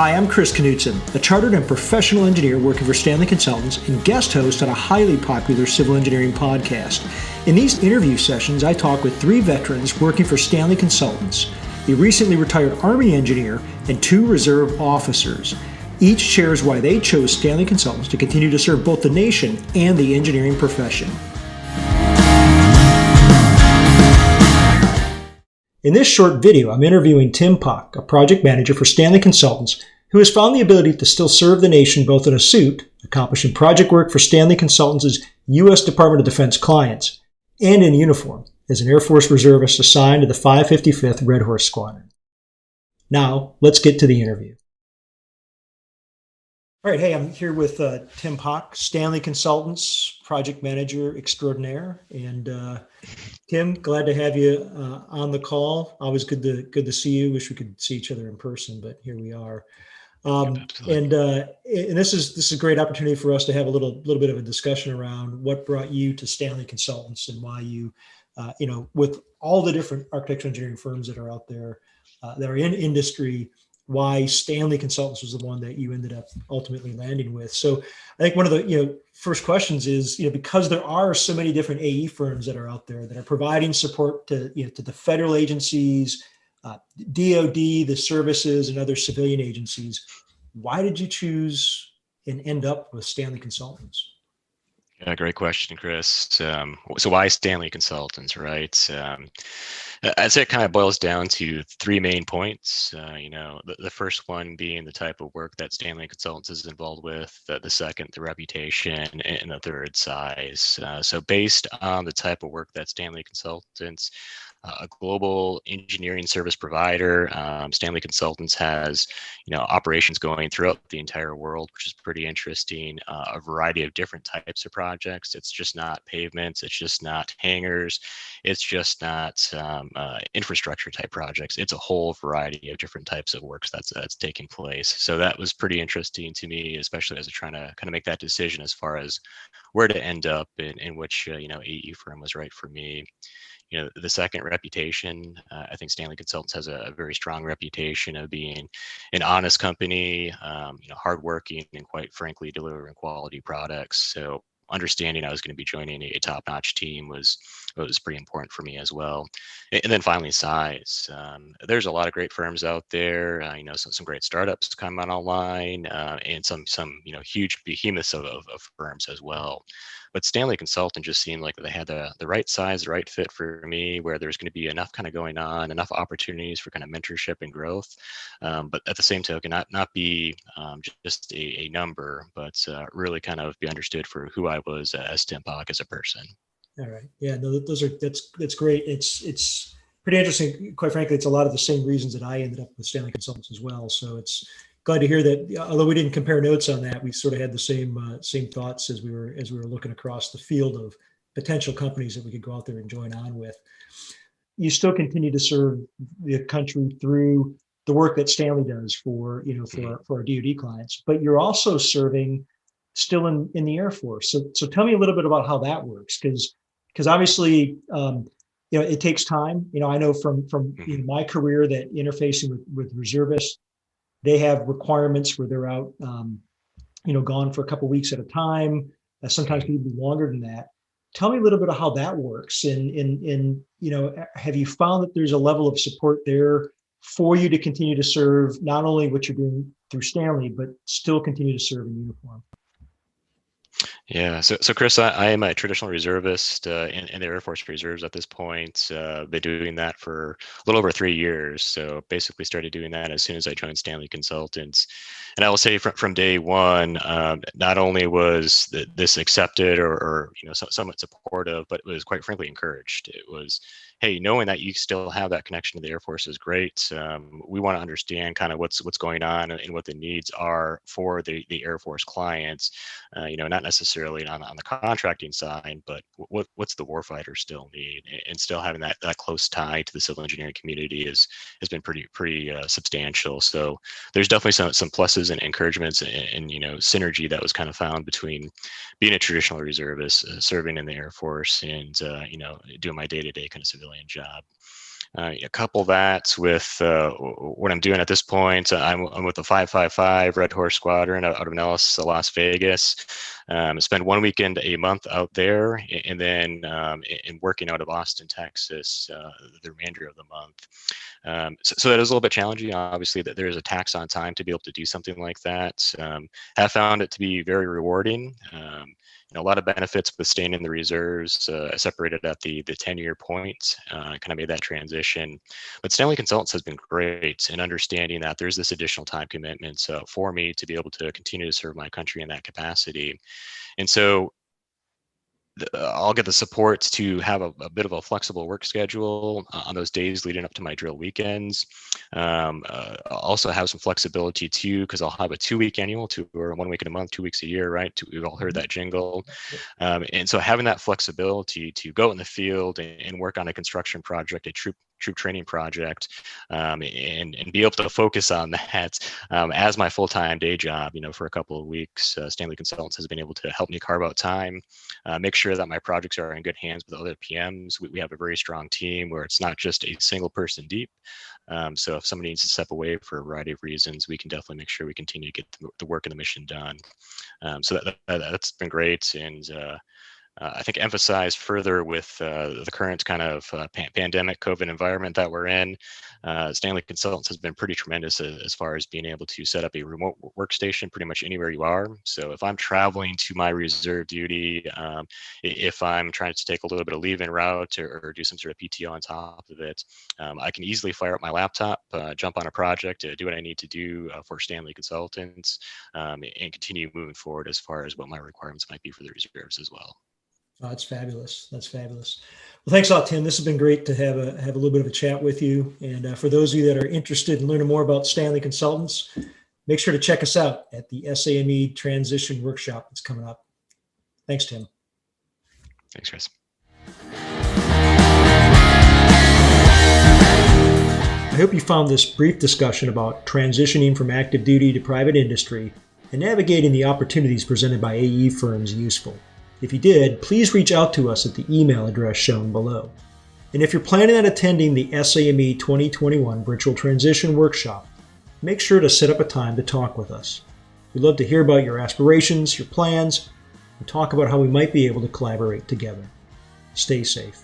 Hi, I'm Chris Knutson, a chartered and professional engineer working for Stanley Consultants and guest host on a highly popular civil engineering podcast. In these interview sessions, I talk with 3 veterans working for Stanley Consultants, a recently retired Army engineer, and 2 reserve officers. Each shares why they chose Stanley Consultants to continue to serve both the nation and the engineering profession. In this short video, I'm interviewing Tim Pach, a project manager for Stanley Consultants, who has found the ability to still serve the nation both in a suit, accomplishing project work for Stanley Consultants' U.S. Department of Defense clients, and in uniform as an Air Force reservist assigned to the 555th Red Horse Squadron. Now, let's get to the interview. All right, hey, I'm here with Tim Pach, Stanley Consultants project manager extraordinaire, and Tim, glad to have you on the call. Always good to see you. Wish we could see each other in person, but here we are. And this is a great opportunity for us to have a little bit of a discussion around what brought you to Stanley Consultants and why you, with all the different architectural engineering firms that are out there that are in industry, why Stanley Consultants was the one that you ended up ultimately landing with. So I think one of the first questions is, because there are so many different AE firms that are out there that are providing support to to the federal agencies, DoD, the services, and other civilian agencies, why did you choose and end up with Stanley Consultants? Yeah, great question, Chris. So why Stanley Consultants, right? I'd say it kind of boils down to 3 main points. The first one being the type of work that Stanley Consultants is involved with, the second, the reputation, and the third, size. So based on the type of work that Stanley Consultants, a global engineering service provider, Stanley Consultants has, operations going throughout the entire world, which is pretty interesting. A variety of different types of projects. It's just not pavements. It's just not hangars. It's just not infrastructure type projects. It's a whole variety of different types of works that's taking place. So that was pretty interesting to me, especially as I'm trying to kind of make that decision as far as where to end up in which AE firm was right for me. The second, reputation. I think Stanley Consultants has a very strong reputation of being an honest company, hardworking, and quite frankly, delivering quality products. So understanding I was going to be joining a top-notch team was pretty important for me as well. And then finally, size. There's a lot of great firms out there. Some great startups coming online, and some huge behemoths of firms as well. But Stanley Consultant just seemed like they had the right size, the right fit for me, where there's going to be enough kind of going on, enough opportunities for kind of mentorship and growth. But at the same token, not be just a number, but really kind of be understood for who I was as Tim Pach as a person. All right. Yeah, no, that's great. It's pretty interesting. Quite frankly, it's a lot of the same reasons that I ended up with Stanley Consultants as well. So it's glad to hear that. Although we didn't compare notes on that, we sort of had the same thoughts as we were looking across the field of potential companies that we could go out there and join on with. You still continue to serve the country through the work that Stanley does for our DoD clients, but you're also serving still in the Air Force. So tell me a little bit about how that works, because obviously it takes time. I know from my career that interfacing with reservists, they have requirements where they're out gone for a couple of weeks at a time. Sometimes even longer than that. Tell me a little bit of how that works, and have you found that there's a level of support there for you to continue to serve not only what you're doing through Stanley, but still continue to serve in uniform? Yeah, so Chris, I am a traditional reservist in the Air Force Reserves at this point. Been doing that for a little over 3 years. So basically started doing that as soon as I joined Stanley Consultants. And I will say from day one, not only was this accepted or somewhat supportive, but it was quite frankly encouraged. It was, hey, knowing that you still have that connection to the Air Force is great. We want to understand kind of what's going on and what the needs are for the Air Force clients. Not necessarily on the contracting side, but what's the warfighter still need, and still having that close tie to the civil engineering community has been pretty substantial. So there's definitely some pluses and encouragements and synergy that was kind of found between being a traditional reservist, serving in the Air Force, and doing my day-to-day kind of civilian job. Couple that with what I'm doing at this point. I'm with the 555 Red Horse Squadron out of Nellis, Las Vegas. Spend one weekend a month out there, and then in working out of Austin, Texas, the remainder of the month. So that is a little bit challenging. Obviously, that there is a tax on time to be able to do something like that. Have found it to be very rewarding. A lot of benefits with staying in the reserves. I separated at the 10-year point. Kind of made that transition. But Stanley Consultants has been great in understanding that there's this additional time commitment for me to be able to continue to serve my country in that capacity. And so I'll get the support to have a bit of a flexible work schedule on those days leading up to my drill weekends. Also have some flexibility too, because I'll have a 2-week annual tour, 1 week in a month, 2 weeks a year, right? We've all heard that jingle. And so having that flexibility to go in the field and work on a construction project, a troop training project, and be able to focus on that as my full-time day job, for a couple of weeks. Stanley Consultants has been able to help me carve out time, make sure that my projects are in good hands with other PMs. We have a very strong team where it's not just a single person deep. So if somebody needs to step away for a variety of reasons, we can definitely make sure we continue to get the work and the mission done. So that's been great. And I think emphasized further with the current kind of pandemic COVID environment that we're in. Stanley Consultants has been pretty tremendous as far as being able to set up a remote workstation pretty much anywhere you are. So if I'm traveling to my reserve duty, if I'm trying to take a little bit of leave en route or do some sort of PTO on top of it, I can easily fire up my laptop, jump on a project, do what I need to do for Stanley Consultants, and continue moving forward as far as what my requirements might be for the reserves as well. Oh, that's fabulous. That's fabulous. Well, thanks a lot, Tim. This has been great to have a little bit of a chat with you. And for those of you that are interested in learning more about Stanley Consultants, make sure to check us out at the SAME Transition Workshop that's coming up. Thanks, Tim. Thanks, Chris. I hope you found this brief discussion about transitioning from active duty to private industry and navigating the opportunities presented by AE firms useful. If you did, please reach out to us at the email address shown below. And if you're planning on attending the SAME 2021 Virtual Transition Workshop, make sure to set up a time to talk with us. We'd love to hear about your aspirations, your plans, and talk about how we might be able to collaborate together. Stay safe.